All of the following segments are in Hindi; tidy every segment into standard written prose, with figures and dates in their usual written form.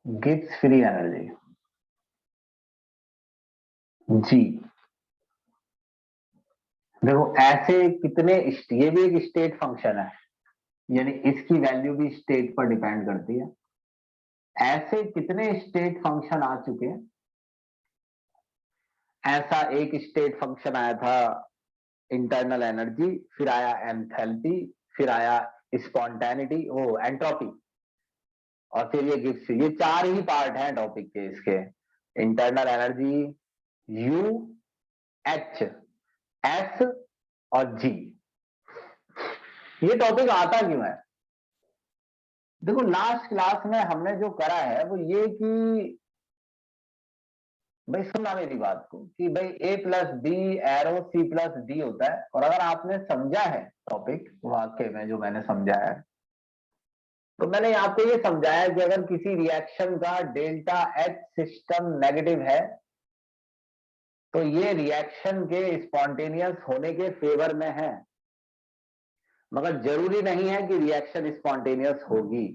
Gives free energy. जी देखो ऐसे कितने ये भी एक स्टेट फंक्शन है, यानी इसकी वैल्यू भी स्टेट पर डिपेंड करती है। ऐसे कितने स्टेट फंक्शन आ चुके हैं। ऐसा एक स्टेट फंक्शन आया था इंटरनल एनर्जी, फिर आया एंथैल्पी, फिर आया स्पॉन्टेनिटी वो एंट्रोपी, और फिर ये गिब्स। ये चार ही पार्ट हैं टॉपिक के इसके। Internal energy, you, H, S और जी। ये टॉपिक आता क्यों है? देखो लास्ट क्लास में हमने जो करा है वो ये कि भाई सुनना मेरी बात को कि भाई A plus B arrow C plus D होता है, और अगर आपने समझा है टॉपिक वाक्य में जो मैंने समझा है, तो मैंने आपको ये समझाया कि अगर किसी रिएक्शन का डेल्टा एच सिस्टम नेगेटिव है तो ये रिएक्शन के स्पॉन्टेनियस होने के फेवर में है, मगर जरूरी नहीं है कि रिएक्शन स्पॉन्टेनियस होगी।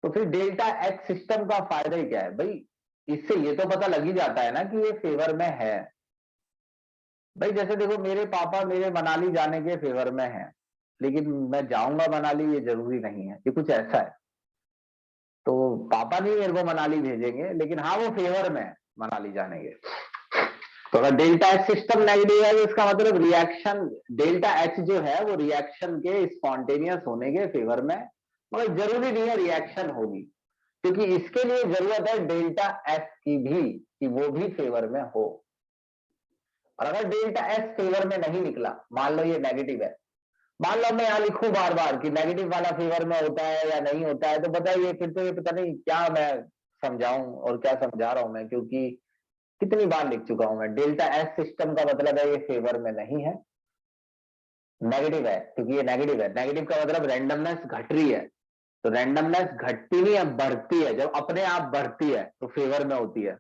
तो फिर डेल्टा एच सिस्टम का फायदा ही क्या है भाई? इससे ये तो पता लग ही जाता है ना कि ये फेवर में है। भाई जैसे देखो मेरे पापा मेरे मनाली जाने के फेवर में है, लेकिन मैं जाऊंगा मनाली ये जरूरी नहीं है, ये कुछ ऐसा है। तो पापा नहीं मेरे को मनाली भेजेंगे, लेकिन हाँ वो फेवर में है मनाली जाने के। तो अगर डेल्टा एच सिस्टम नेगेटिव है तो इसका मतलब रिएक्शन डेल्टा एच जो है वो रिएक्शन के स्पॉन्टेनियस होने के फेवर में, मगर जरूरी नहीं है रिएक्शन होगी, क्योंकि इसके लिए जरूरत है डेल्टा एस की भी कि वो भी फेवर में हो। और अगर डेल्टा एस फेवर में नहीं निकला, मान लो ये नेगेटिव है, मान लो मैं यहां लिखूं बार बार कि नेगेटिव वाला फेवर में होता है या नहीं होता है, तो बताइए फिर तो ये पता नहीं क्या मैं समझाऊं और क्या समझा रहा हूं मैं, क्योंकि कितनी बार लिख चुका हूं मैं। डेल्टा एस सिस्टम का मतलब है ये फेवर में नहीं है, नेगेटिव है, क्योंकि ये नेगेटिव है। नेगेटिव का मतलब रैंडमनेस घट रही है, तो रैंडमनेस घटती नहीं है, बढ़ती है। जब अपने आप बढ़ती है तो फेवर में होती है।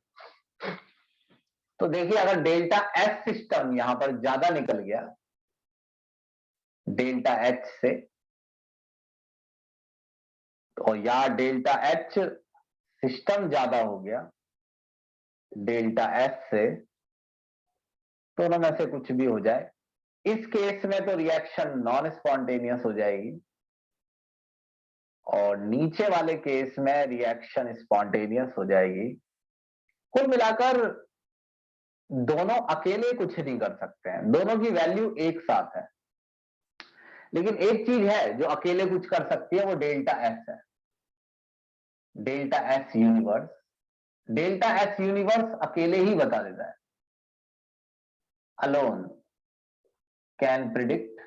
तो देखिए अगर डेल्टा एस सिस्टम यहां पर ज्यादा निकल गया डेल्टा एच से, तो या डेल्टा एच सिस्टम ज्यादा हो गया डेल्टा एस से, तो दोनों में से कुछ भी हो जाए, इस केस में तो रिएक्शन नॉन स्पॉन्टेनियस हो जाएगी, और नीचे वाले केस में रिएक्शन स्पॉन्टेनियस हो जाएगी। कुल मिलाकर दोनों अकेले कुछ नहीं कर सकते हैं, दोनों की वैल्यू एक साथ है। लेकिन एक चीज है जो अकेले कुछ कर सकती है, वो डेल्टा एस है, delta S universe. Delta S universe अकेले ही बता देता है, अलोन कैन प्रिडिक्ट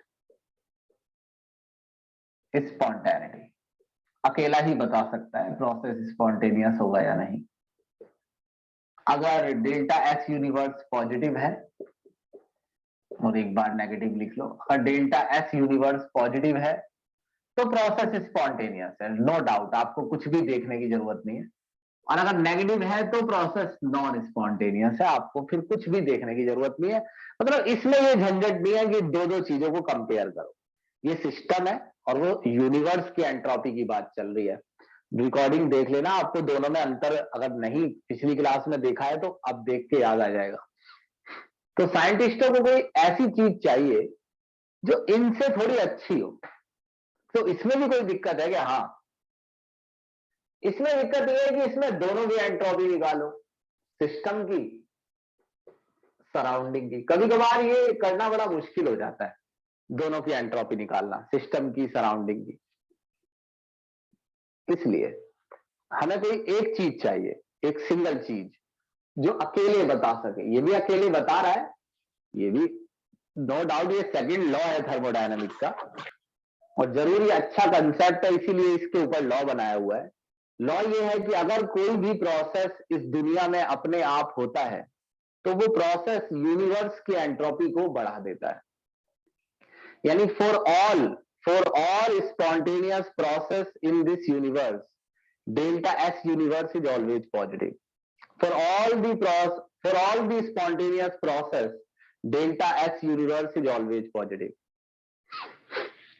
स्पॉन्टेनिटी। अकेला ही बता सकता है प्रोसेस स्पॉन्टेनियस होगा या नहीं। अगर डेल्टा एस यूनिवर्स पॉजिटिव है, और एक बार नेगेटिव लिख लो, अगर डेल्टा एस यूनिवर्स पॉजिटिव है तो प्रोसेस स्पॉन्टेनियस है, नो डाउट, आपको कुछ भी देखने की जरूरत नहीं है। और अगर नेगेटिव है तो प्रोसेस नॉन स्पॉन्टेनियस है, आपको फिर कुछ भी देखने की जरूरत नहीं है। मतलब इसमें ये झंझट नहीं है कि दो दो चीजों को कंपेयर करो। ये सिस्टम है और वो यूनिवर्स की एंट्रोपी की बात चल रही है। रिकॉर्डिंग देख लेना, आपको दोनों में अंतर अगर नहीं पिछली क्लास में देखा है तो अब देख के याद आ जाएगा। तो साइंटिस्टों को कोई ऐसी चीज चाहिए जो इनसे थोड़ी अच्छी हो। तो इसमें भी कोई दिक्कत है क्या? हाँ, इसमें दिक्कत यह है कि इसमें दोनों की एंट्रोपी निकालो, सिस्टम की, सराउंडिंग की। कभी कभार ये करना बड़ा मुश्किल हो जाता है, दोनों की एंट्रोपी निकालना, सिस्टम की, सराउंडिंग की। इसलिए हमें कोई एक चीज चाहिए, एक सिंगल चीज जो अकेले बता सके। ये भी अकेले बता रहा है, ये भी नो डाउट ये सेकंड लॉ है थर्मोडायनामिक्स का, और जरूरी अच्छा कंसेप्ट है, इसीलिए इसके ऊपर लॉ बनाया हुआ है। लॉ ये है कि अगर कोई भी प्रोसेस इस दुनिया में अपने आप होता है तो वो प्रोसेस यूनिवर्स की एंट्रोपी को बढ़ा देता है। यानी for all spontaneous process in this universe delta S universe is always positive. For all the spontaneous process, delta S universe is always positive.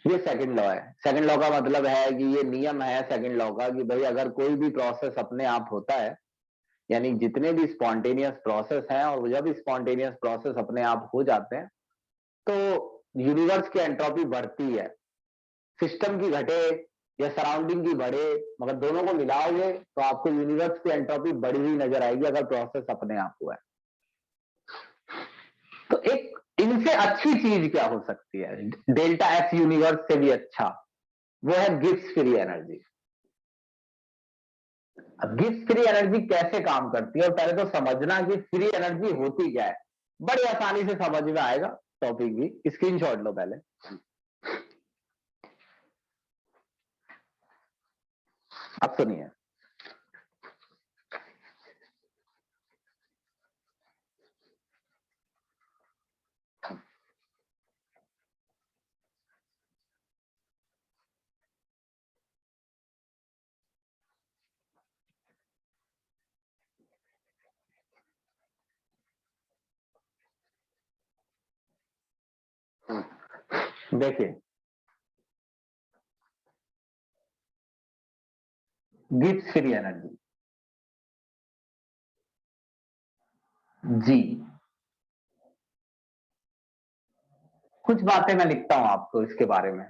ये सेकंड लॉ है। सेकंड लॉ का मतलब है कि ये नियम है सेकंड लॉ का कि भाई अगर कोई भी प्रोसेस अपने आप होता है, यानी जितने भी स्पॉन्टेनियस प्रोसेस हैं और जब स्पॉन्टेनियस प्रोसेस अपने आप हो जाते हैं तो यूनिवर्स की एंट्रोपी बढ़ती है। सिस्टम की घटे या सराउंडिंग की बढ़े, मगर दोनों को मिलाओगे तो आपको यूनिवर्स की एंट्रोपी बढ़ी हुई नजर आएगी अगर प्रोसेस अपने आप हुआ है। तो एक इनसे अच्छी चीज क्या हो सकती है डेल्टा एस यूनिवर्स से भी अच्छा, वो है गिब्स फ्री एनर्जी। अब गिब्स फ्री एनर्जी कैसे काम करती है, और पहले तो समझना कि फ्री एनर्जी होती क्या है। बड़ी आसानी से समझ में आएगा, टॉपिक भी स्क्रीनशॉट लो पहले। अब सुनिए, देखिए गिब्स फ्री एनर्जी जी, कुछ बातें मैं लिखता हूं आपको इसके बारे में।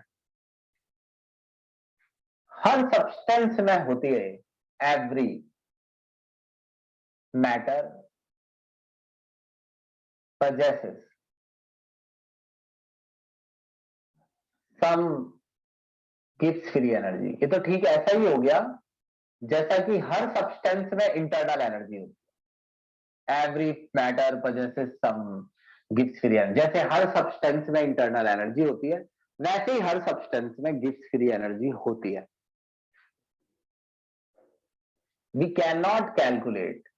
हर सब्सटेंस में होती है every matter possesses some gives free energy. ये तो ठीक है, ऐसा ही हो गया जैसा कि हर सब्सटेंस में इंटरनल एनर्जी होती है। Every matter possesses some gives free energy, जैसे हर सब्सटेंस में इंटरनल एनर्जी होती है वैसे ही हर सब्सटेंस में गिव्स फ्री एनर्जी होती है। We can not calculate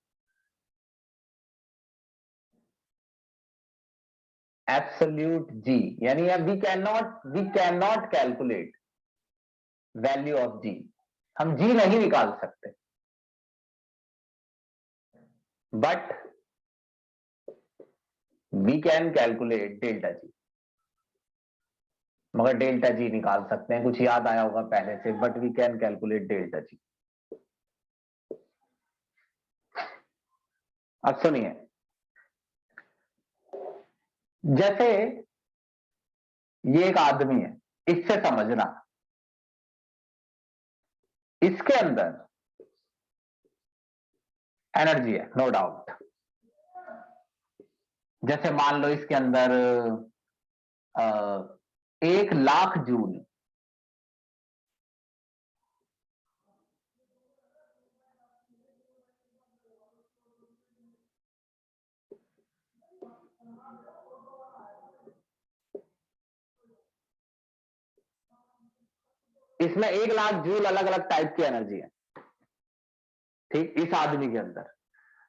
absolute G, यानी we can not calculate value of G. हम जी नहीं निकाल सकते, but we can calculate delta G. मगर डेल्टा जी निकाल सकते हैं, कुछ याद आया होगा पहले से, but we can calculate delta G. अब सुनिए, जैसे ये एक आदमी है, इससे समझना, इसके अंदर एनर्जी है नो डाउट। जैसे मान लो इसके अंदर 1,00,000 जूल, इसमें 1,00,000 जूल अलग अलग टाइप की एनर्जी है, ठीक, इस आदमी के अंदर।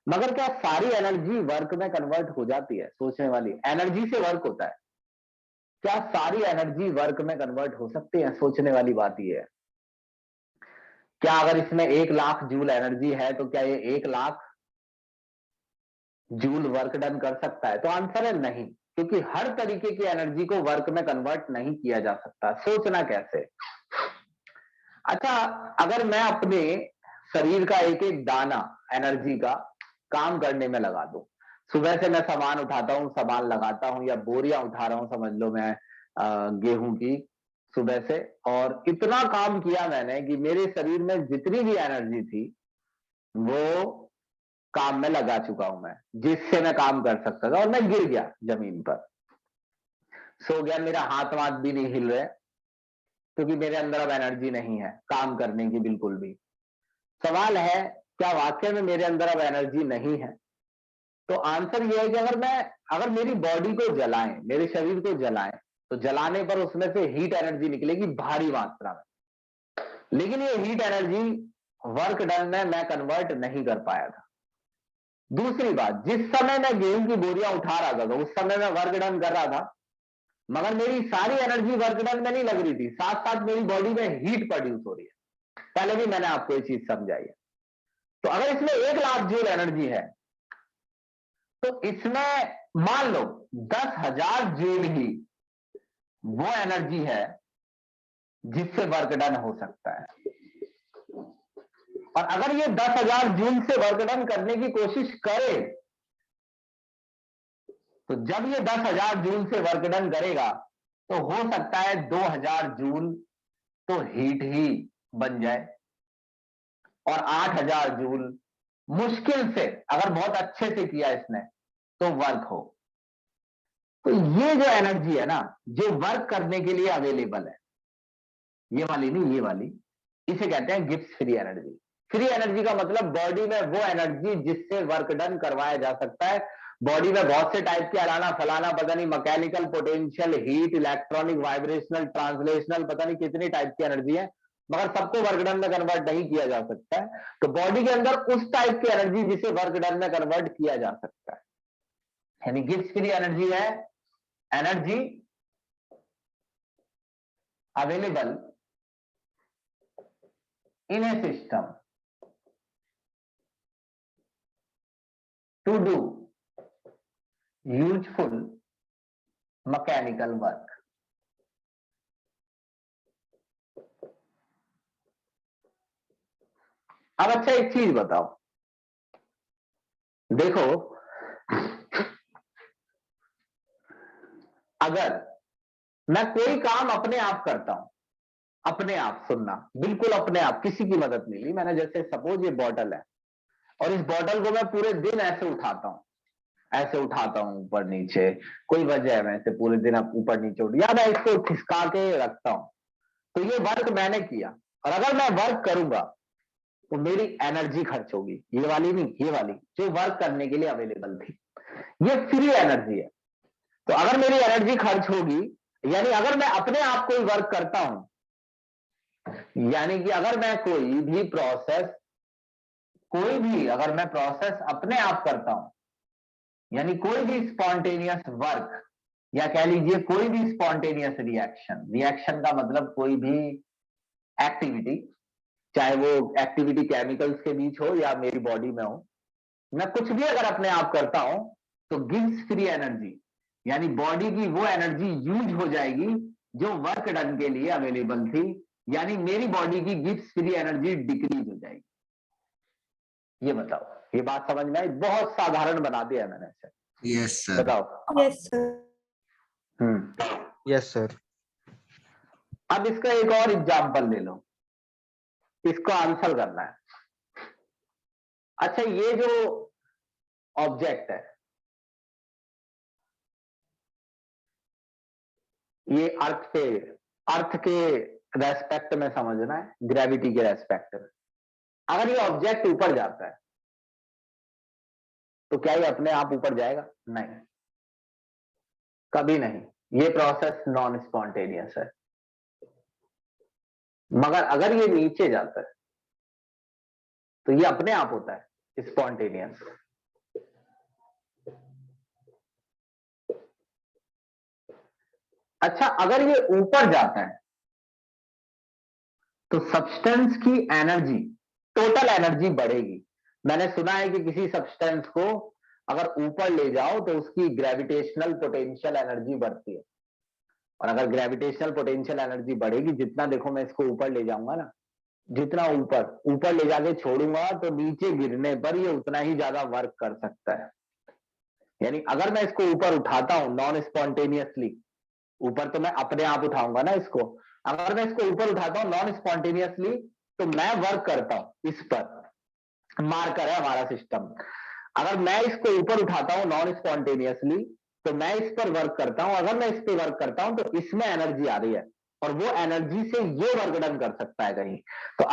मगर क्या सारी एनर्जी वर्क में कन्वर्ट हो जाती है? सोचने वाली, एनर्जी से वर्क होता है, क्या सारी एनर्जी वर्क में कन्वर्ट हो सकती है? सोचने वाली बात यह है। क्या अगर इसमें 1,00,000 जूल एनर्जी है तो क्या ये 1,00,000 जूल वर्क डन कर सकता है? तो आंसर है नहीं, क्योंकि हर तरीके की एनर्जी को वर्क में कन्वर्ट नहीं किया जा सकता। सोचना कैसे? अच्छा, अगर मैं अपने शरीर का एक एक दाना एनर्जी का काम करने में लगा दूं, सुबह से मैं सामान उठाता हूं, सामान लगाता हूं, या बोरियां उठा रहा हूं, समझ लो मैं गेहूं की, सुबह से, और इतना काम किया मैंने कि मेरे शरीर में जितनी भी एनर्जी थी वो काम में लगा चुका हूं मैं, जिससे मैं काम कर सकता था, और मैं गिर गया जमीन पर, सो गया, मेरा हाथ वाथ भी नहीं हिल रहे, क्योंकि मेरे अंदर अब एनर्जी नहीं है काम करने की बिल्कुल भी। सवाल है, क्या वाकई में मेरे अंदर अब एनर्जी नहीं है? तो आंसर यह है कि अगर मेरी बॉडी को जलाएं, मेरे शरीर को जलाएं, तो जलाने पर उसमें से हीट एनर्जी निकलेगी भारी मात्रा में, लेकिन ये हीट एनर्जी वर्क डन में मैं कन्वर्ट नहीं कर पाया था। दूसरी बात, जिस समय मैं गेहूं की बोरियां उठा रहा था तो उस समय मैं वर्क डन कर रहा था, मगर मेरी सारी एनर्जी वर्क डन में नहीं लग रही थी, साथ साथ मेरी बॉडी में हीट प्रोड्यूस हो रही है। पहले भी मैंने आपको ये चीज समझाई है। तो अगर इसमें 1,00,000 जूल एनर्जी है तो इसमें मान लो 10,000 जूल ही वो एनर्जी है जिससे वर्क डन हो सकता है। और अगर ये 10,000 जूल से वर्क डन करने की कोशिश करे, तो जब ये 10,000 जूल से वर्क डन करेगा तो हो सकता है 2,000 जूल तो हीट ही बन जाए और 8,000 जूल मुश्किल से, अगर बहुत अच्छे से किया इसने, तो वर्क हो। तो ये जो एनर्जी है ना, जो वर्क करने के लिए अवेलेबल है, ये वाली नहीं, ये वाली, इसे कहते हैं Gibbs free energy. Free energy का मतलब बॉडी में वो एनर्जी जिससे वर्क डन करवाया जा सकता है। बॉडी में बहुत से टाइप के अलाना फलाना पता नहीं, mechanical, potential, heat, electronic, vibrational, translational, पता नहीं कितनी टाइप की एनर्जी है, मगर सबको वर्क डन में कन्वर्ट नहीं किया जा सकता है। तो बॉडी के अंदर उस टाइप की एनर्जी जिसे वर्क डन में कन्वर्ट किया जा सकता है, यानी गिब्स फ्री एनर्जी है energy available in a system to do useful mechanical work। अब अच्छा एक चीज बताओ, देखो अगर मैं कोई काम अपने आप करता हूं, अपने आप, सुनना, बिल्कुल अपने आप, किसी की मदद नहीं ली मैंने, जैसे सपोज ये बॉटल है और इस बॉटल को मैं पूरे दिन ऐसे उठाता हूं, ऐसे उठाता हूं ऊपर नीचे, कोई वजह है मैं इसे पूरे दिन ऊपर नीचे उठ, या मैं इसको खिसका के रखता हूं, तो ये वर्क मैंने किया। और अगर मैं वर्क करूंगा तो मेरी एनर्जी खर्च होगी, ये वाली नहीं, ये वाली जो वर्क करने के लिए अवेलेबल थी, ये फ्री एनर्जी है। तो अगर मेरी एनर्जी खर्च होगी, यानी अगर मैं अपने आप कोई वर्क करता हूं, यानी कि अगर मैं कोई भी प्रोसेस, अगर मैं प्रोसेस अपने आप करता हूं, यानी कोई भी स्पॉन्टेनियस वर्क, या कह लीजिए कोई भी स्पॉन्टेनियस रिएक्शन, रिएक्शन का मतलब कोई भी एक्टिविटी, चाहे वो एक्टिविटी केमिकल्स के बीच हो या मेरी बॉडी में हो, मैं कुछ भी अगर अपने आप करता हूं तो गिब्स फ्री एनर्जी, यानी बॉडी की वो एनर्जी यूज हो जाएगी जो वर्क डन के लिए अवेलेबल थी, यानी मेरी बॉडी की गिब्स फ्री एनर्जी डिक्रीज हो जाएगी। ये बताओ, ये बात समझ में आई? बहुत साधारण बना दिया मैंने इसे। Yes sir. बताओ। Yes sir. Yes sir. अब इसका एक और एग्जांपल ले लो, इसको आंसर करना है। अच्छा, ये जो ऑब्जेक्ट है, ये अर्थ के रेस्पेक्ट में समझना है, ग्रेविटी के रेस्पेक्ट में। अगर ये ऑब्जेक्ट ऊपर जाता है तो क्या ये अपने आप ऊपर जाएगा? नहीं, कभी नहीं। ये प्रोसेस नॉन स्पॉन्टेनियस है। मगर अगर ये नीचे जाता है तो ये अपने आप होता है स्पॉन्टेनियस। अच्छा, अगर ये ऊपर जाता है तो सब्सटेंस की एनर्जी, टोटल एनर्जी बढ़ेगी। मैंने सुना है कि किसी सब्सटेंस को अगर ऊपर ले जाओ तो उसकी ग्रेविटेशनल पोटेंशियल एनर्जी बढ़ती है, और अगर ग्रेविटेशनल पोटेंशियल एनर्जी बढ़ेगी, जितना देखो मैं इसको ऊपर ले जाऊंगा ना, जितना ऊपर ले जाके छोड़ूंगा तो नीचे गिरने पर ये उतना ही ज्यादा वर्क कर सकता है। यानी अगर मैं इसको ऊपर उठाता हूं नॉन स्पॉन्टेनियसली, ऊपर तो मैं अपने आप उठाऊंगा ना इसको, अगर मैं इसको ऊपर उठाता हूं नॉन स्पॉन्टेनियसली तो मैं वर्क करता हूं इस पर, मार्कर है हमारा सिस्टम। अगर मैं इसको ऊपर उठाता हूं नॉन स्पॉन्टेनियसली तो मैं इस पर वर्क करता हूं, अगर मैं इस पर वर्क करता हूं तो इसमें एनर्जी आ रही है और वो एनर्जी से ये वर्क डन कर सकता है कहीं। तो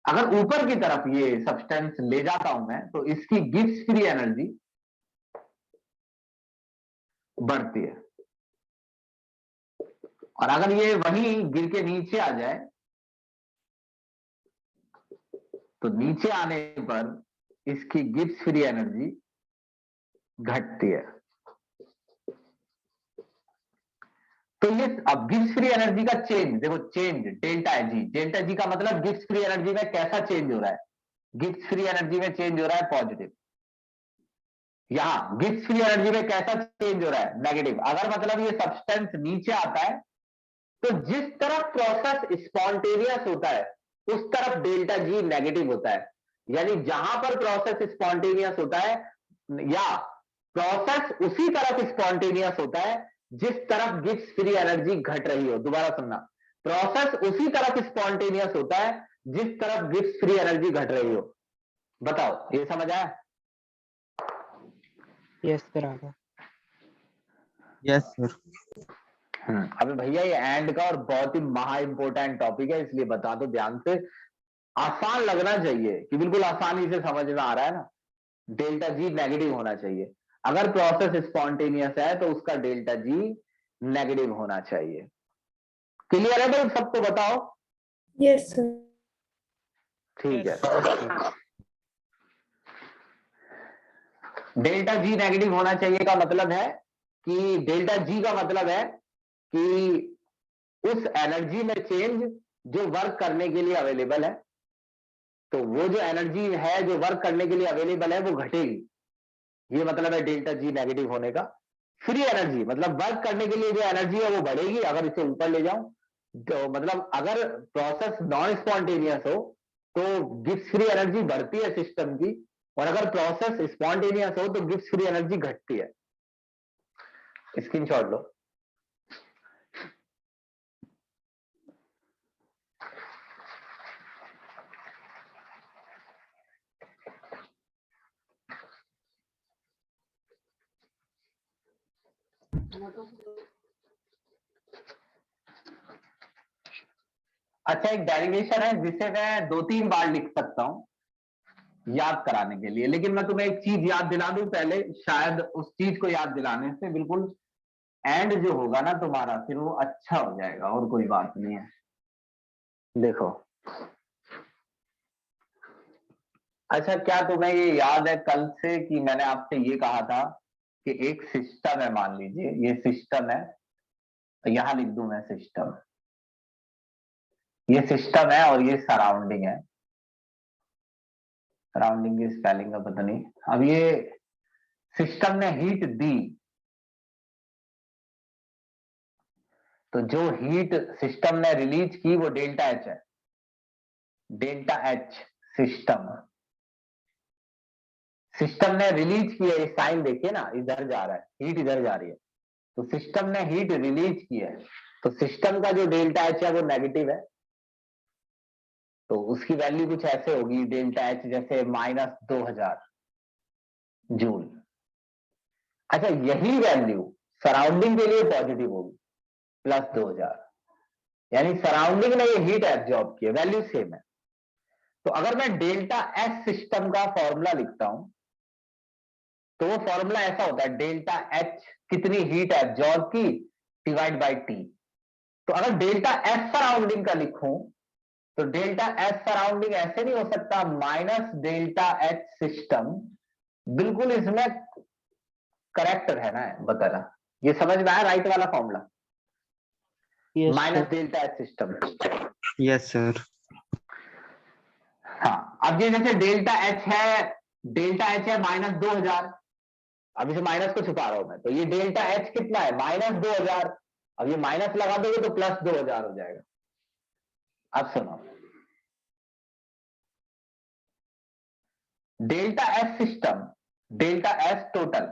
अगर ऊपर की तरफ ये सब्सटेंस ले जाता हूं मैं तो इसकी गिब्स फ्री एनर्जी बढ़ती है, और अगर ये वहीं गिर के नीचे आ जाए तो नीचे आने पर इसकी गिब्स फ्री एनर्जी घटती है। तो ये अब गिब्स फ्री एनर्जी का चेंज देखो, change delta G, delta G का मतलब गिब्स फ्री एनर्जी में कैसा चेंज हो रहा है? गिब्स फ्री एनर्जी में चेंज हो रहा है पॉजिटिव। यहां गिब्स फ्री एनर्जी में कैसा चेंज हो रहा है? नेगेटिव। अगर मतलब ये सब्सटेंस नीचे आता है तो जिस तरफ प्रोसेस स्पॉन्टेनियस होता है उस तरफ डेल्टा जी नेगेटिव होता है। यानी जहां पर प्रोसेस स्पॉन्टेनियस होता है या प्रोसेस उसी तरफ स्पॉन्टेनियस होता है जिस तरफ गिब्स फ्री एनर्जी घट रही हो। दोबारा सुनना, प्रोसेस उसी तरफ स्पॉन्टेनियस होता है जिस तरफ गिब्स फ्री एनर्जी घट रही हो। बताओ, ये समझ आया? यस सर, आ गया। Yes sir. अभी भैया ये एंड का और बहुत ही महा इंपोर्टेंट टॉपिक है, इसलिए बता दो ध्यान से। आसान लगना चाहिए कि बिल्कुल आसानी से समझ में आ रहा है ना। डेल्टा जी नेगेटिव होना चाहिए। अगर प्रोसेस स्पॉन्टेनियस है तो उसका डेल्टा जी नेगेटिव होना चाहिए। क्लियर है भाई, सबको बताओ? Yes sir. ठीक है। डेल्टा जी नेगेटिव होना चाहिए का मतलब है कि डेल्टा जी का मतलब है कि उस एनर्जी में चेंज जो वर्क करने के लिए अवेलेबल है, तो वो जो एनर्जी है जो वर्क करने के लिए अवेलेबल है वो घटेगी। ये मतलब है डेल्टा जी नेगेटिव होने का। फ्री एनर्जी मतलब वर्क करने के लिए जो एनर्जी है वो बढ़ेगी। अगर इसे ऊपर ले जाऊं तो मतलब अगर प्रोसेस नॉन स्पॉन्टेनियस हो तो गिब्स फ्री एनर्जी बढ़ती है सिस्टम की, और अगर प्रोसेस स्पॉन्टेनियस हो तो गिब्स फ्री एनर्जी घटती है। स्क्रीनशॉट लो। अच्छा, एक डेरिवेशन है जिसे मैं 2-3 बार लिख सकता हूं याद कराने के लिए, लेकिन मैं तुम्हें एक चीज याद दिला दूं पहले, शायद उस चीज को याद दिलाने से बिल्कुल एंड जो होगा ना तुम्हारा फिर वो अच्छा हो जाएगा, और कोई बात नहीं है। देखो, अच्छा क्या तुम्हें ये याद है कल से कि मैंने आपसे ये कहा था कि एक सिस्टम है, मान लीजिए ये सिस्टम है, तो यहां लिख दूं मैं सिस्टम, ये सिस्टम है और ये सराउंडिंग है। सराउंडिंग की स्पेलिंग का पता नहीं। अब ये सिस्टम ने हीट दी, तो जो हीट सिस्टम ने रिलीज की वो डेल्टा एच है। डेल्टा एच सिस्टम ने रिलीज किया, ये साइन देखिए ना, इधर जा रहा है, हीट इधर जा रही है, तो सिस्टम ने हीट रिलीज की है, तो सिस्टम का जो डेल्टा एच है वो नेगेटिव है। तो उसकी वैल्यू कुछ ऐसे होगी, डेल्टा एच जैसे -2000 जूल। अच्छा, यही वैल्यू सराउंडिंग के लिए पॉजिटिव होगी, +2000, यानी सराउंडिंग ने ये हीट एब्जॉर्ब की है, वैल्यू सेम है। तो अगर मैं डेल्टा एस सिस्टम का फॉर्मूला लिखता हूं तो वो फॉर्मूला ऐसा होता है, डेल्टा एच कितनी हीट एब्जॉर्ब की डिवाइड बाई टी। तो अगर डेल्टा एस सराउंडिंग का लिखूं तो डेल्टा एस सराउंडिंग ऐसे नहीं हो सकता, -डेल्टा एच सिस्टम। बिल्कुल इसमें करेक्ट रहना है, बताना। ये समझ में आया राइट वाला formula? Yes minus sir. Delta H system. Yes sir. हाँ, अब ये जैसे डेल्टा एच है, डेल्टा एच है -2000, अब इसे माइनस को छुपा रहा हूं मैं, तो ये डेल्टा एच कितना है, -2000। अब ये माइनस लगा दोगे तो +2000 हो जाएगा। अब सुनो, delta S system, delta S total,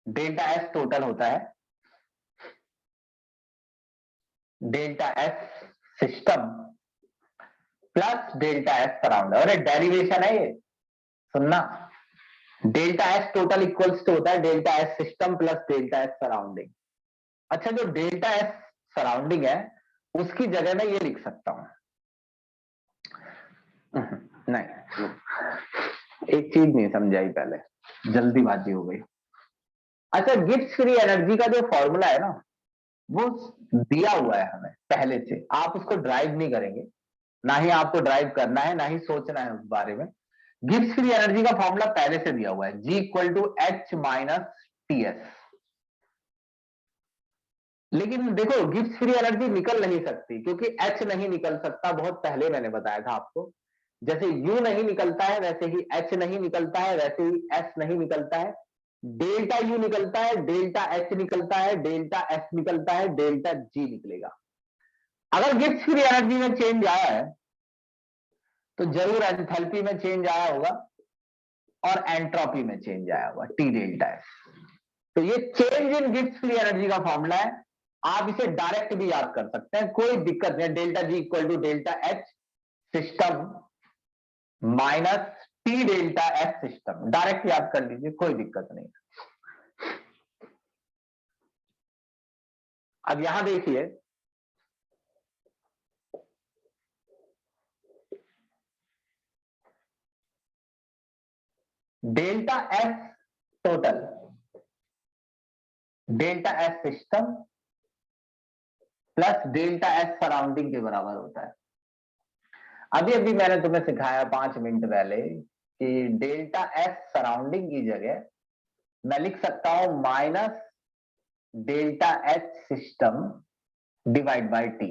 delta S total होता है delta S system plus delta S surround, और डेरिवेशन है ये, सुनना। Delta S total equals to होता है delta S system plus delta S surrounding. अच्छा, जो डेल्टा एस सराउंडिंग है उसकी जगह मैं ये लिख सकता हूं, नहीं, एक चीज नहीं समझाई पहले, जल्दीबाजी हो गई। अच्छा, गिब्स फ्री एनर्जी का जो फॉर्मूला है ना वो दिया हुआ है हमें पहले से, आप उसको ड्राइव नहीं करेंगे, ना ही आपको ड्राइव करना है, ना ही सोचना है उस बारे में। गिब्स फ्री एनर्जी का फॉर्मूला पहले से दिया हुआ है, G = H - TS। लेकिन देखो, गिब्स फ्री एनर्जी निकल नहीं सकती क्योंकि H नहीं निकल सकता, बहुत पहले मैंने बताया था आपको। जैसे U नहीं निकलता है वैसे ही H नहीं निकलता है, वैसे ही S नहीं निकलता है। डेल्टा यू निकलता है, डेल्टा एच निकलता है, डेल्टा एस निकलता है, डेल्टा जी निकलेगा। अगर गिब्स फ्री एनर्जी में चेंज आया है तो जरूर एंथैल्पी में चेंज आया होगा और एंट्रोपी में चेंज आया होगा, टी डेल्टा एस। तो ये change in Gibbs free energy का फॉर्मूला है, आप इसे डायरेक्ट भी याद कर सकते हैं, कोई दिक्कत नहीं। Delta G equal to delta H system minus T delta S system, direct याद कर लीजिए, कोई दिक्कत नहीं। अब यहां देखिए, delta S total, delta S system plus delta S surrounding के बराबर होता है। अभी अभी मैंने तुम्हें सिखाया 5 मिनट पहले कि डेल्टा एस सराउंडिंग की जगह मैं लिख सकता हूं minus delta H system divide by T.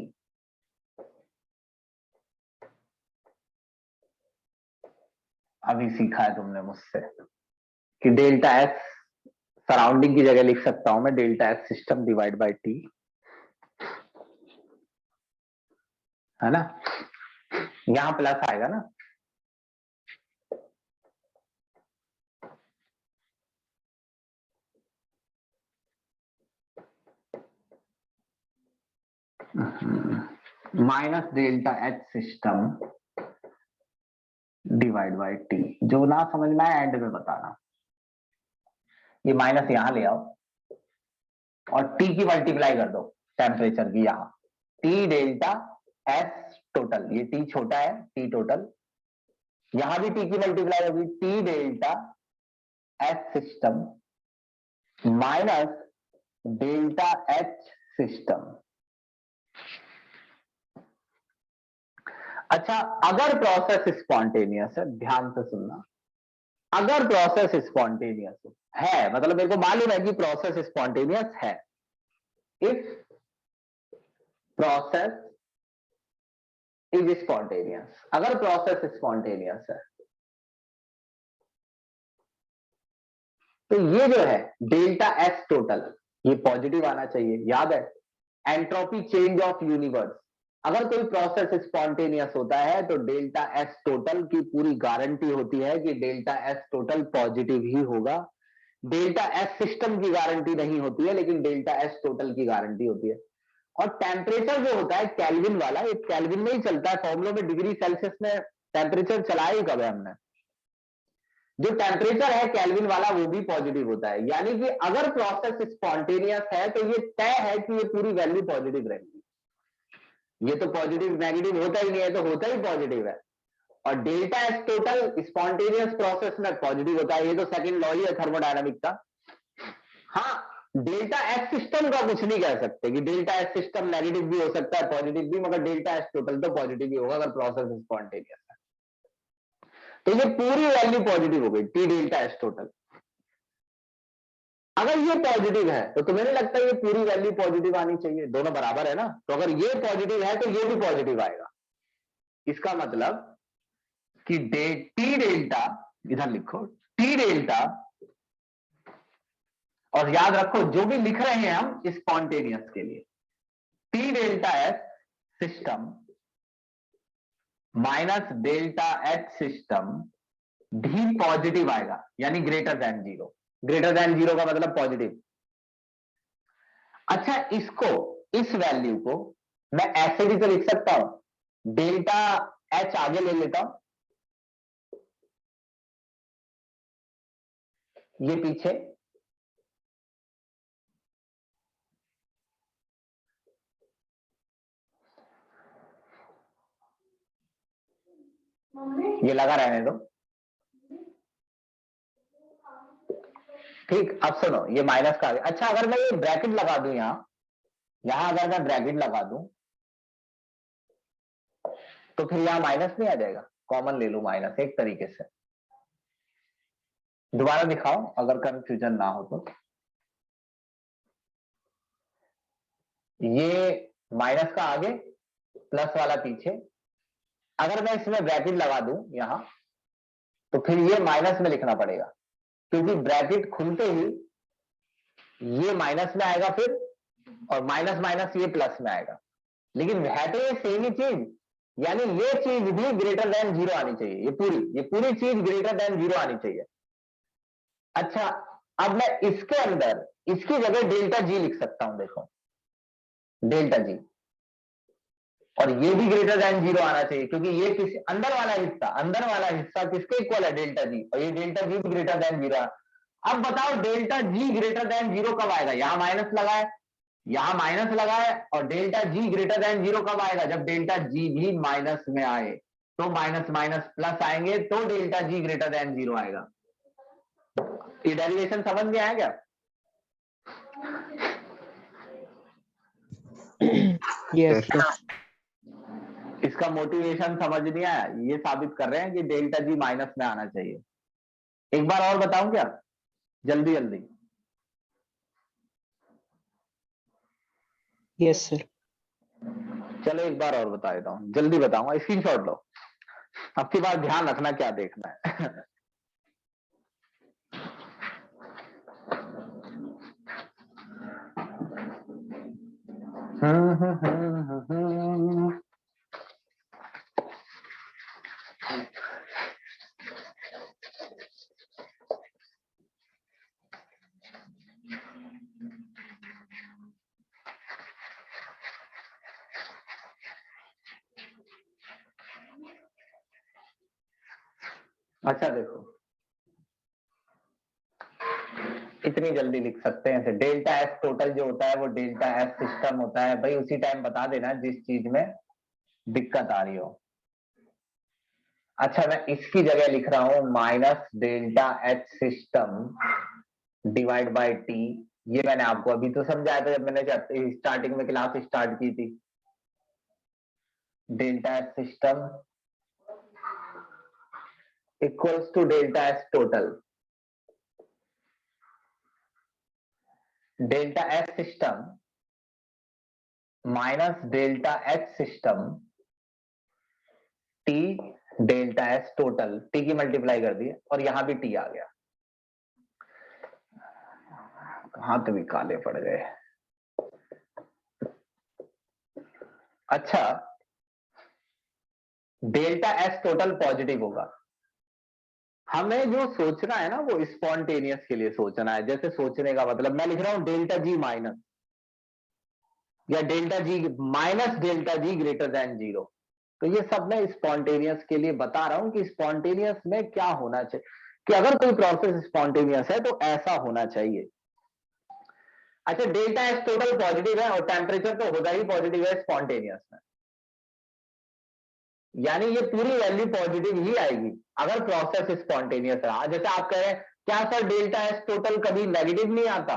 अभी सीखा है तुमने मुझसे कि डेल्टा एस सराउंडिंग की जगह लिख सकता हूं मैं delta H system divide by T, है ना। यहां प्लस आएगा ना, minus delta H system divide by T. जो ना समझ में आए एंड में बताना। ये माइनस यहां ले आओ और टी की मल्टीप्लाई कर दो टेम्परेचर की, यहां टी डेल्टा एस टोटल, ये टी छोटा है, टी टोटल, यहां भी टी की मल्टीप्लाई होगी, T delta S system minus delta H system. अच्छा, अगर प्रोसेस स्पॉन्टेनियस है, ध्यान से सुनना, अगर प्रोसेस स्पॉन्टेनियस है, मतलब मेरे को मालूम है कि प्रोसेस स्पॉन्टेनियस है, इफ प्रोसेस इज स्पॉन्टेनियस, अगर प्रोसेस स्पॉन्टेनियस है तो ये जो है डेल्टा एस टोटल, ये पॉजिटिव आना चाहिए, याद है। एंट्रोपी चेंज ऑफ यूनिवर्स, अगर कोई प्रोसेस स्पॉन्टेनियस होता है तो डेल्टा एस टोटल की पूरी गारंटी होती है कि डेल्टा एस टोटल पॉजिटिव ही होगा। डेल्टा एस सिस्टम की गारंटी नहीं होती है, लेकिन डेल्टा एस टोटल की गारंटी होती है। और टेम्परेचर जो होता है केल्विन वाला, ये केल्विन में ही चलता है, फॉर्मूलों में डिग्री सेल्सियस में टेम्परेचर चलाया ही कब है हमने। जो टेम्परेचर है केल्विन वाला वो भी पॉजिटिव होता है, यानी कि अगर प्रोसेस स्पॉन्टेनियस है तो ये तय है कि ये पूरी वैल्यू पॉजिटिव रहेगी। ये तो पॉजिटिव नेगेटिव होता ही नहीं है, तो होता ही पॉजिटिव है। और delta S total spontaneous process में पॉजिटिव होता है, ये तो सेकंड लॉ ही है थर्मोडायनामिक का। हाँ, डेल्टा एस सिस्टम का कुछ नहीं कह सकते कि डेल्टा एस सिस्टम नेगेटिव भी हो सकता है, पॉजिटिव भी, मगर डेल्टा एस टोटल तो पॉजिटिव ही होगा अगर प्रोसेस स्पॉन्टेनियस है। तो ये पूरी वैल्यू पॉजिटिव हो गई, टी डेल्टा एस टोटल। अगर ये पॉजिटिव है तो तुम्हें नहीं लगता ये पूरी वैल्यू पॉजिटिव आनी चाहिए, दोनों बराबर है ना। तो अगर ये पॉजिटिव है तो ये भी पॉजिटिव आएगा। इसका मतलब कि टी डेल्टा, इधर लिखो टी डेल्टा, और याद रखो जो भी लिख रहे हैं हम स्पॉन्टेनियस के लिए, T delta S system minus delta H system भी पॉजिटिव आएगा, यानी greater than zero. Greater than zero का मतलब पॉजिटिव। अच्छा, इसको, इस वैल्यू को मैं ऐसे भी तो लिख सकता हूं, डेल्टा एच आगे ले लेता हूं, ये पीछे, ये लगा रहने दो। ठीक, अब सुनो, ये माइनस का आ गया। अच्छा, अगर मैं ये ब्रैकेट लगा दूं यहां अगर मैं ब्रैकेट लगा दूं तो फिर यहां माइनस नहीं आ जाएगा? कॉमन ले लो माइनस, एक तरीके से। दोबारा दिखाओ अगर कंफ्यूजन ना हो तो। ये माइनस का आगे, प्लस वाला पीछे। अगर मैं इसमें ब्रैकेट लगा दूं यहां तो फिर ये माइनस में लिखना पड़ेगा, क्योंकि ब्रैकेट खुलते ही ये माइनस में आएगा फिर, और माइनस माइनस ये प्लस में आएगा, लेकिन है तो ये सेम ही चीज, यानी ये चीज भी ग्रेटर देन जीरो आनी चाहिए, ये पूरी चीज ग्रेटर देन जीरो आनी चाहिए। अच्छा, अब मैं इसके अंदर इसकी जगह डेल्टा जी लिख सकता हूं, देखो डेल्टा जी, और ये भी ग्रेटर देन जीरो आना चाहिए, क्योंकि ये किसी अंदर वाला हिस्सा किसके इक्वल है, डेल्टा जी, और ये डेल्टा जी भी ग्रेटर देन जीरो। अब बताओ delta G greater than zero कब आएगा, यहां माइनस लगाए, यहां माइनस लगाए, और delta G greater than zero कब आएगा, जब डेल्टा जी भी माइनस में आए, तो माइनस माइनस प्लस आएंगे, तो delta G greater than zero आएगा। ये डेरिवेशन समझ में आया क्या? Yes sir. इसका मोटिवेशन समझ नहीं आया, ये साबित कर रहे हैं कि डेल्टा जी माइनस में आना चाहिए। एक बार और बताऊं क्या, जल्दी जल्दी? Yes sir. चलो एक बार और बता देता हूं, जल्दी बताऊंगा, स्क्रीनशॉट लो, अब की बार ध्यान रखना क्या देखना है। अच्छा देखो, इतनी जल्दी लिख सकते हैं, डेल्टा एस टोटल जो होता है वो डेल्टा एस सिस्टम होता है, भाई उसी टाइम बता देना जिस चीज में दिक्कत आ रही हो। अच्छा, मैं इसकी जगह लिख रहा हूं minus delta H system divide by T. ये मैंने आपको अभी तो समझाया था जब मैंने स्टार्टिंग में क्लास स्टार्ट की थी। Delta H system equals to delta H total. Delta H system minus delta H system T delta H total, T की मल्टीप्लाई कर दी और यहां भी टी आ गया। हाथ भी काले पड़ गए। अच्छा, डेल्टा एस टोटल पॉजिटिव होगा। हमें जो सोचना है ना वो स्पॉन्टेनियस के लिए सोचना है। जैसे सोचने का मतलब मैं लिख रहा हूं डेल्टा जी माइनस, या delta G minus delta G greater than zero. तो ये सब मैं स्पॉन्टेनियस के लिए बता रहा हूं कि स्पॉन्टेनियस में क्या होना चाहिए, कि अगर कोई प्रोसेस स्पॉन्टेनियस है तो ऐसा होना चाहिए। अच्छा, डेल्टा एस टोटल पॉजिटिव है और टेम्परेचर तो होगा ही पॉजिटिव है स्पॉन्टेनियस में, यानी ये पूरी वैल्यू पॉजिटिव ही आएगी अगर प्रोसेस स्पॉन्टेनियस रहा। जैसे आप कह रहे हैं क्या सर डेल्टा एस टोटल कभी नेगेटिव नहीं आता?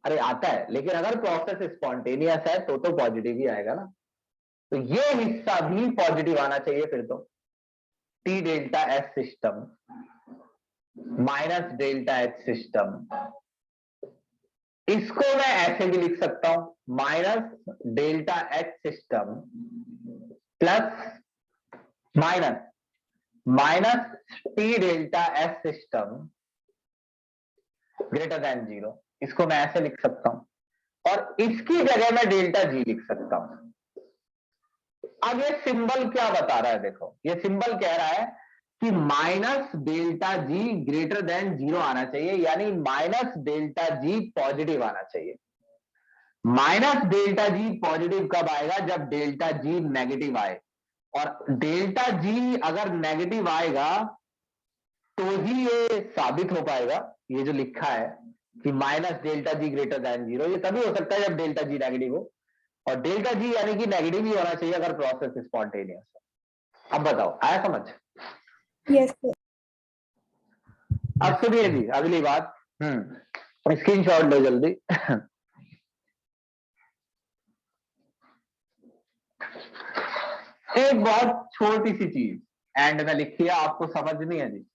अरे आता है, लेकिन अगर प्रोसेस स्पॉन्टेनियस है तो पॉजिटिव ही आएगा ना। तो ये हिस्सा भी पॉजिटिव आना चाहिए फिर तो। T delta S system minus delta H system, इसको मैं ऐसे भी लिख सकता हूं minus delta H system plus minus minus T delta S system greater than zero. इसको मैं ऐसे लिख सकता हूं और इसकी जगह मैं डेल्टा जी लिख सकता हूं। अब ये सिंबल क्या बता रहा है, देखो ये सिंबल कह रहा है कि minus delta G greater than zero आना चाहिए, यानी माइनस डेल्टा जी पॉजिटिव आना चाहिए। माइनस डेल्टा जी पॉजिटिव कब आएगा? जब डेल्टा जी नेगेटिव आए, और डेल्टा जी अगर नेगेटिव आएगा तो ही ये साबित हो पाएगा, ये जो लिखा है कि minus delta G greater than zero, ये तभी हो सकता है जब डेल्टा जी नेगेटिव हो, और डेल्टा जी यानी कि नेगेटिव ही होना चाहिए अगर प्रोसेस स्पॉन्टेनियस हो। अब बताओ, आया समझ? Yes sir. अब सुनिए जी अगली बात, स्क्रीनशॉट लो जल्दी। एक बहुत छोटी सी चीज एंड में लिखी है, आपको समझनी है जी।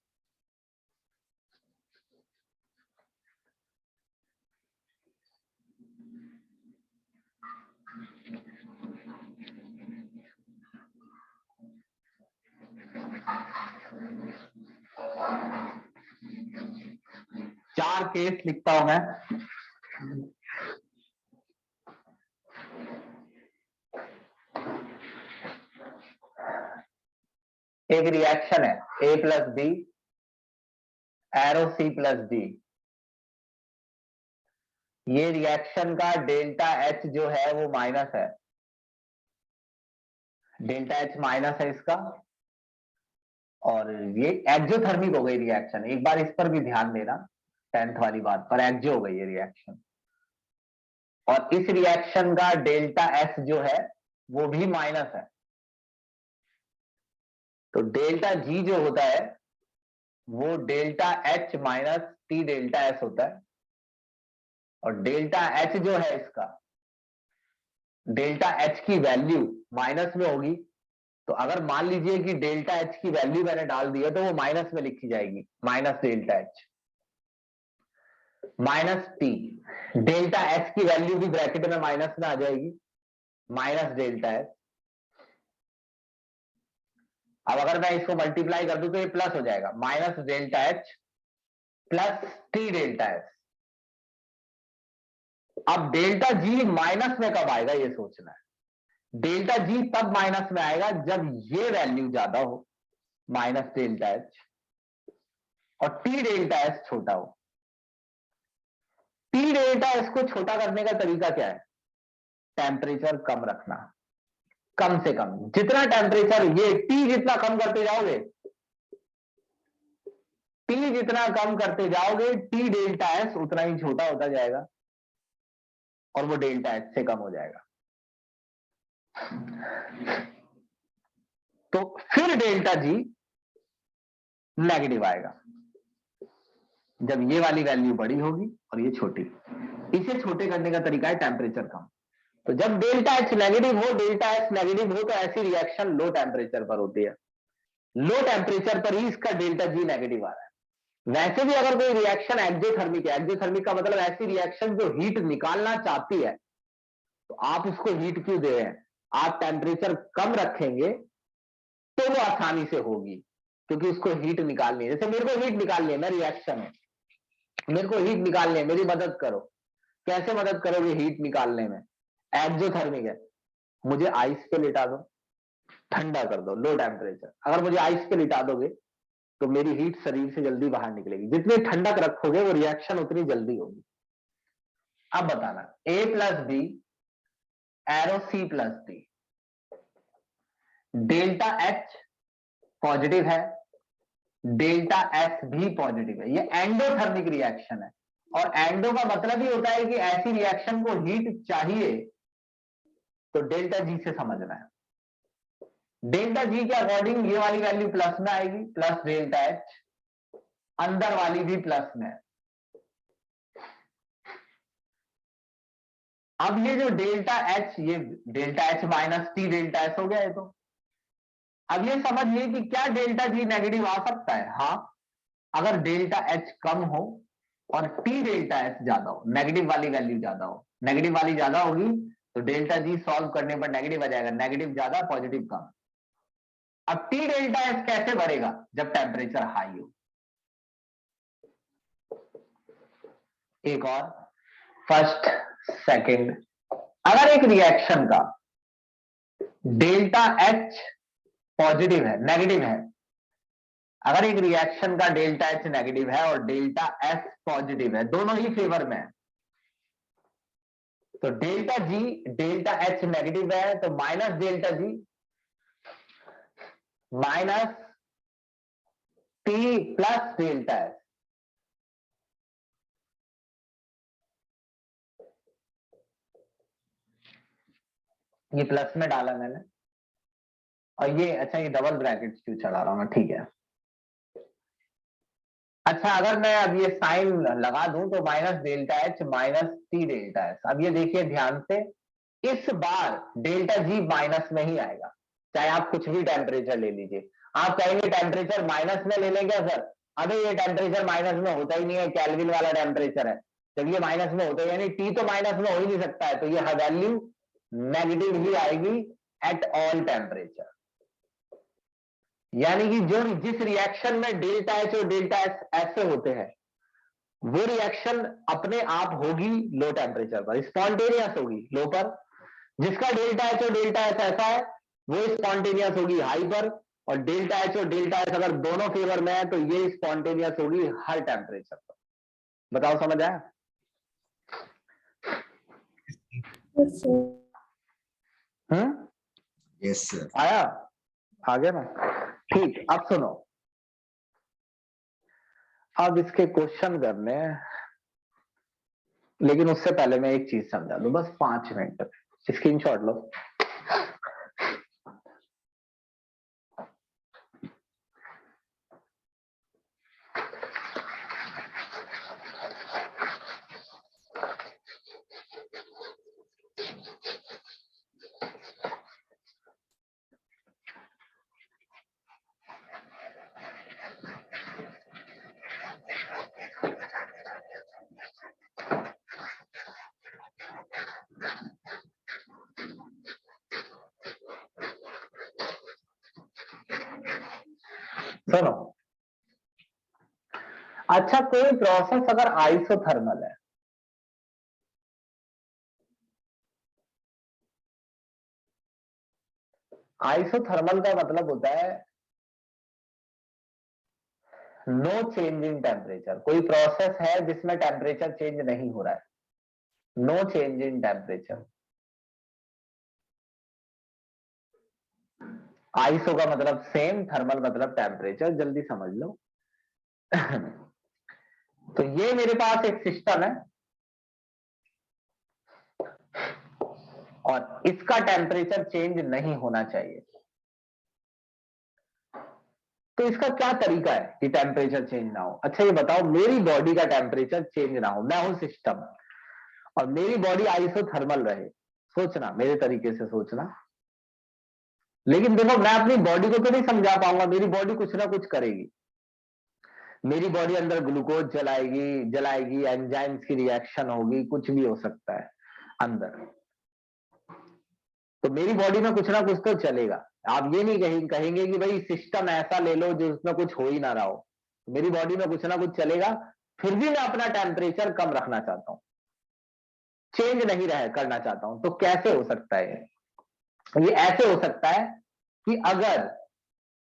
केस लिखता हूं मैं। एक रिएक्शन है A plus B arrow C plus D. ये रिएक्शन का डेल्टा H जो है वो माइनस है, डेल्टा H माइनस है इसका, और ये एक्जोथर्मिक हो गई रिएक्शन। एक बार इस पर भी ध्यान देना, 10th वाली बात पर, एक्जो हो गई ये रिएक्शन। और इस रिएक्शन का डेल्टा S जो है वो भी माइनस है। तो डेल्टा G जो होता है वो delta H minus T delta S होता है। और डेल्टा H जो है इसका, डेल्टा H की वैल्यू माइनस में होगी। तो अगर मान लीजिए कि डेल्टा H की वैल्यू मैंने डाल दी है तो वो माइनस में लिखी जाएगी, minus delta H minus T। Delta H की वैल्यू भी ब्रैकेट में माइनस में आ जाएगी, माइनस डेल्टा H। अब अगर मैं इसको मल्टीप्लाई कर दूं तो ये प्लस हो जाएगा, minus delta H plus T delta S। अब डेल्टा G माइनस में कब आएगा ये सोचना है। डेल्टा G तब माइनस में आएगा जब ये वैल्यू ज्यादा हो, माइनस डेल्टा H, और T डेल्टा S छोटा हो। T डेल्टा S को छोटा करने का तरीका क्या है? टेम्परेचर कम रखना, कम से कम। जितना टेम्परेचर ये T जितना कम करते जाओगे, T जितना कम करते जाओगे, T डेल्टा S उतना ही छोटा होता जाएगा और वो डेल्टा H से कम हो जाएगा। तो फिर डेल्टा G नेगेटिव आएगा जब ये वाली वैल्यू बड़ी होगी और ये छोटी। इसे छोटे करने का तरीका है टेम्परेचर कम। तो जब डेल्टा H नेगेटिव हो, डेल्टा S नेगेटिव हो, तो ऐसी रिएक्शन लो टेम्परेचर पर होती है। लो टेम्परेचर पर ही इसका डेल्टा G नेगेटिव आ रहा है। वैसे भी अगर कोई रिएक्शन एक्सोथर्मिक है, एक्सोथर्मिक का मतलब ऐसी रिएक्शन जो हीट निकालना चाहती है, तो आप उसको हीट क्यों दे रहे हैं? आप टेम्परेचर कम रखेंगे तो वो आसानी से होगी, क्योंकि उसको हीट निकालनी है। जैसे मेरे को हीट निकालनी है, मैं रिएक्शन है, मेरे को हीट निकालनी है, मेरी मदद करो। कैसे मदद करोगे हीट निकालने में? एक्सोथर्मिक है, मुझे आइस पे लिटा दो, ठंडा कर दो, लो टेम्परेचर। अगर मुझे आइस पे लिटा दोगे तो मेरी हीट शरीर से जल्दी बाहर निकलेगी। जितनी ठंडक रखोगे वो रिएक्शन उतनी जल्दी होगी। अब बताना, A plus B arrow C plus D, delta H positive है, डेल्टा S भी पॉजिटिव है। ये एंडोथर्मिक रिएक्शन है, और एंडो का मतलब ही होता है कि ऐसी रिएक्शन को हीट चाहिए। तो डेल्टा G से समझना है, डेल्टा G के अकॉर्डिंग ये वाली वैल्यू प्लस में आएगी, प्लस डेल्टा H, अंदर वाली भी प्लस में है। अब ये जो डेल्टा H, ये delta H minus T delta S हो गया है। तो अब ये समझिए कि क्या डेल्टा G नेगेटिव आ सकता है? हाँ, अगर डेल्टा H कम हो और T डेल्टा S ज्यादा हो, नेगेटिव वाली वैल्यू ज्यादा हो। नेगेटिव वाली ज्यादा होगी तो डेल्टा G सॉल्व करने पर नेगेटिव आ जाएगा, नेगेटिव ज्यादा पॉजिटिव कम। अब T डेल्टा S कैसे बढ़ेगा? जब टेम्परेचर हाई हो। एक और, फर्स्ट सेकंड, अगर एक रिएक्शन का डेल्टा H पॉजिटिव है, नेगेटिव है, अगर एक रिएक्शन का डेल्टा H नेगेटिव है और डेल्टा S पॉजिटिव है, दोनों ही फेवर में है, तो delta G delta H negative है तो minus delta G minus T plus delta S। ये प्लस में डाला मैंने, और ये, अच्छा ये डबल ब्रैकेट क्यों चला रहा हूं मैं, ठीक है। अच्छा, अगर मैं अब ये साइन लगा दूं तो minus delta H minus T delta S। अब ये देखिए ध्यान से, इस बार डेल्टा G माइनस में ही आएगा, चाहे आप कुछ भी टेम्परेचर ले लीजिए। आप कहेंगे टेम्परेचर माइनस में ले लें क्या सर? अबे ये टेम्परेचर माइनस में होता ही नहीं है, केल्विन वाला टेम्परेचर है। जब ये माइनस में होता है यानी T तो माइनस में हो ही नहीं सकता है, तो ये वैल्यू नेगेटिव ही आएगी एट ऑल टेम्परेचर। यानी कि जो जिस रिएक्शन में डेल्टा H और डेल्टा S ऐसे होते हैं, वो रिएक्शन अपने आप होगी लो टेम्परेचर पर, स्पॉन्टेनियस होगी लो पर। जिसका डेल्टा एच और डेल्टा एस ऐसा है वो स्पॉन्टेनियस होगी हाई पर, और डेल्टा एच और डेल्टा एस अगर दोनों फेवर में है तो ये स्पॉन्टेनियस होगी हर टेम्परेचर पर। बताओ समझ आया? Yes, sir. Yes sir. आया? आ गया ना? ठीक, अब सुनो, अब इसके क्वेश्चन करने हैं, लेकिन उससे पहले मैं एक चीज समझा दूं, बस 5 मिनट स्क्रीनशॉट लो। सुनो, अच्छा कोई प्रोसेस अगर आइसोथर्मल है, आइसोथर्मल का मतलब होता है नो चेंज इन टेम्परेचर। कोई प्रोसेस है जिसमें टेम्परेचर चेंज नहीं हो रहा है, no change in temperature. Iso का मतलब सेम, थर्मल मतलब टेम्परेचर, जल्दी समझ लो। तो ये मेरे पास एक सिस्टम है और इसका टेम्परेचर चेंज नहीं होना चाहिए। तो इसका क्या तरीका है कि टेम्परेचर चेंज ना हो? अच्छा ये बताओ, मेरी बॉडी का टेम्परेचर चेंज ना हो, मैं हूं सिस्टम और मेरी बॉडी आइसोथर्मल रहे। सोचना, मेरे तरीके से सोचना। लेकिन देखो, मैं अपनी बॉडी को तो नहीं समझा पाऊंगा, मेरी बॉडी कुछ ना कुछ करेगी। मेरी बॉडी अंदर ग्लूकोज जलाएगी, एंजाइम्स की रिएक्शन होगी, कुछ भी हो सकता है अंदर। तो मेरी बॉडी में कुछ ना कुछ तो चलेगा। आप ये नहीं कहेंगे कि भाई सिस्टम ऐसा ले लो जिसमें कुछ हो ही ना रहा हो। मेरी बॉडी में कुछ ना कुछ चलेगा, फिर भी मैं अपना टेम्परेचर कम रखना चाहता हूं, चेंज नहीं करना चाहता हूं। तो कैसे हो सकता है? ये ऐसे हो सकता है कि अगर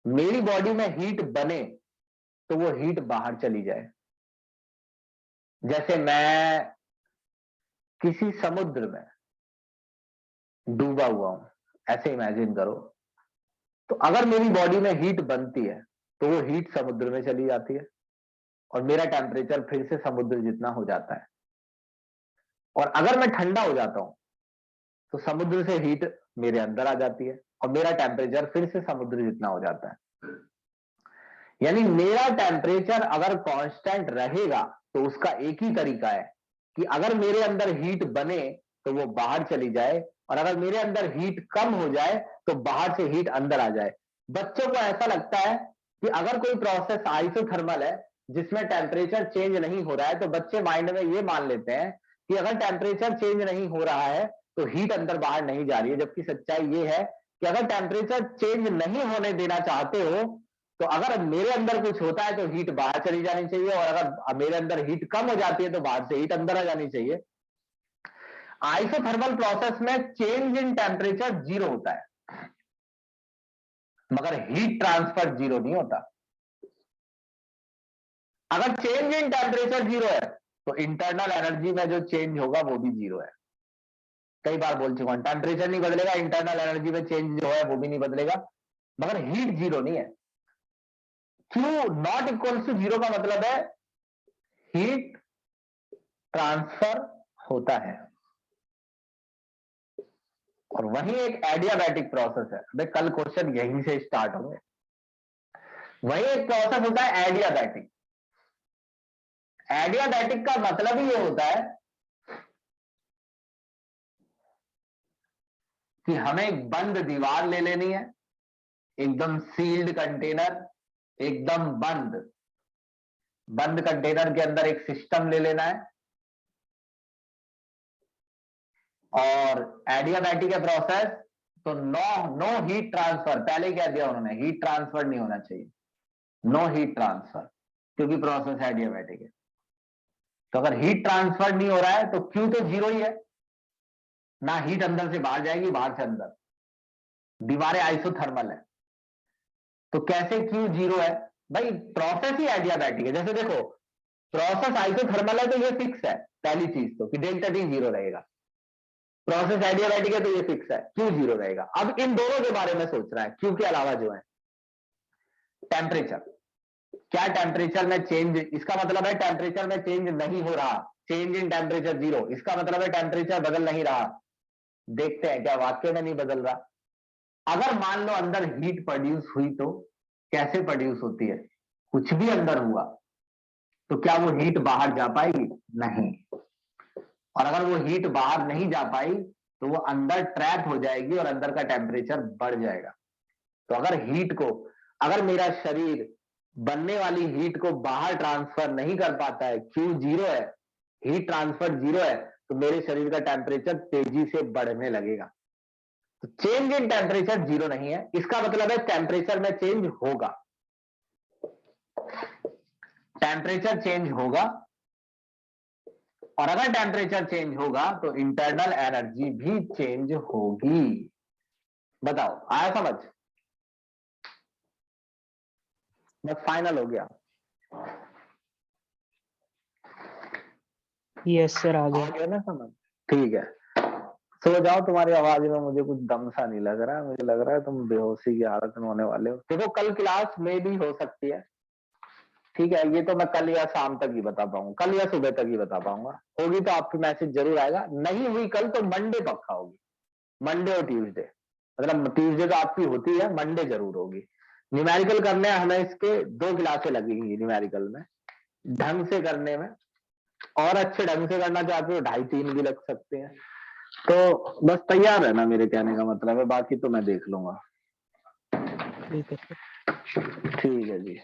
मेरी बॉडी में हीट बने तो वो हीट बाहर चली जाए। जैसे मैं किसी समुद्र में डूबा हुआ हूं, ऐसे इमेजिन करो। तो अगर मेरी बॉडी में हीट बनती है तो वो हीट समुद्र में चली जाती है और मेरा टेम्परेचर फिर से समुद्र जितना हो जाता है। और अगर मैं ठंडा हो जाता हूं तो समुद्र से हीट मेरे अंदर आ जाती है और मेरा टेम्परेचर फिर से समुद्र जितना हो जाता है। यानी मेरा टेम्परेचर अगर कांस्टेंट रहेगा तो उसका एक ही तरीका है कि अगर मेरे अंदर हीट बने तो वो बाहर चली जाए, और अगर मेरे अंदर हीट कम हो जाए तो बाहर से हीट अंदर आ जाए। बच्चों को ऐसा लगता है कि अगर कोई प्रोसेस आइसोथर्मल है जिसमें टेम्परेचर चेंज नहीं हो रहा है, तो बच्चे माइंड में ये मान लेते हैं कि अगर टेम्परेचर चेंज नहीं हो रहा है तो हीट अंदर बाहर नहीं जा रही है। जबकि सच्चाई ये है कि अगर टेम्परेचर चेंज नहीं होने देना चाहते हो तो अगर मेरे अंदर कुछ होता है तो हीट बाहर चली जानी चाहिए, और अगर मेरे अंदर हीट कम हो जाती है तो बाहर से हीट अंदर आ जानी चाहिए। आइसोथर्मल प्रोसेस में चेंज इन टेम्परेचर 0 होता है, मगर हीट ट्रांसफर 0 नहीं होता। अगर चेंज इन टेम्परेचर 0 है तो इंटरनल एनर्जी में जो चेंज होगा वो भी 0 है। कई बार बोल चुका हूं, टेम्परेचर नहीं बदलेगा, इंटरनल एनर्जी में चेंज जो है वो भी नहीं बदलेगा, मगर हीट 0 नहीं है। क्यों नॉट इक्वल टू 0 का मतलब है हीट ट्रांसफर होता है। और वही एक एडियाबैटिक प्रोसेस है। भाई कल क्वेश्चन यहीं से स्टार्ट होंगे। वही एक प्रोसेस होता है एडियाबैटिक। एडियाबैटिक का मतलब ही ये होता है कि हमें एक बंद दीवार ले लेनी है, एकदम सील्ड कंटेनर, एकदम बंद कंटेनर के अंदर एक सिस्टम ले लेना है, और एडियाबैटिक है प्रोसेस तो नो हीट ट्रांसफर। पहले क्या दिया उन्होंने, हीट ट्रांसफर नहीं होना चाहिए, नो हीट ट्रांसफर, क्योंकि प्रोसेस एडियाबैटिक है। तो अगर हीट ट्रांसफर नहीं हो रहा है तो Q तो जीरो ही है, ना हीट अंदर से बाहर जाएगी, बाहर से अंदर, दीवारें आइसोथर्मल है, तो कैसे Q जीरो है? भाई प्रोसेस ही एडियाबैटिक है। जैसे देखो प्रोसेस आइसोथर्मल है तो ये फिक्स है, पहली चीज तो कि डेल्टा टी जीरो रहेगा। प्रोसेस एडियाबैटिक है तो ये फिक्स है, Q जीरो रहेगा। अब इन दोनों के बारे में सोच रहा है, Q के अलावा जो है टेम्परेचर, क्या टेम्परेचर में चेंज, इसका मतलब है टेम्परेचर में चेंज नहीं हो रहा, चेंज इन टेम्परेचर जीरो, इसका मतलब है टेम्परेचर बदल नहीं रहा। देखते हैं क्या वाकई में नहीं बदल रहा। अगर मान लो अंदर हीट प्रोड्यूस हुई तो कैसे प्रोड्यूस होती है? कुछ भी अंदर हुआ तो क्या वो हीट बाहर जा पाएगी? नहीं। और अगर वो हीट बाहर नहीं जा पाई तो वो अंदर ट्रैप हो जाएगी और अंदर का टेम्परेचर बढ़ जाएगा। तो अगर हीट को, अगर मेरा शरीर बनने वाली हीट को बाहर ट्रांसफर नहीं कर पाता है, Q जीरो है, हीट ट्रांसफर जीरो है, तो मेरे शरीर का टेम्परेचर तेजी से बढ़ने लगेगा। तो चेंज इन टेम्परेचर जीरो नहीं है, इसका मतलब है टेम्परेचर में चेंज होगा, टेम्परेचर चेंज होगा। और अगर टेम्परेचर चेंज होगा तो इंटरनल एनर्जी भी चेंज होगी। बताओ आया समझ? बस फाइनल हो गया। यस सर, आ गया। आ गया ना समझ? ठीक है, सो जाओ, तुम्हारी आवाज में मुझे कुछ दम सा नहीं लग रहा है, मुझे लग रहा है तुम बेहोशी की हालत में होने वाले हो। देखो कल क्लास में भी हो सकती है, ठीक है, ये तो मैं कल या शाम तक ही बता पाऊंगा, कल या सुबह तक ही बता पाऊंगा। होगी तो आपकी मैसेज जरूर आएगा, नहीं हुई कल तो मंडे पक्का होगी, मंडे और ट्यूसडे, मतलब ट्यूसडे तो आपकी होती है, मंडे जरूर होगी। न्यूमेरिकल करने हमें इसके 2 क्लासें लगेंगी न्यूमेरिकल में, ढंग से करने में, और अच्छे ढंग से करना चाहते हो 2.5-3 भी लग सकते हैं। तो बस तैयार है ना, मेरे कहने का मतलब है, बाकी तो मैं देख लूंगा। ठीक है सर। ठीक है जी।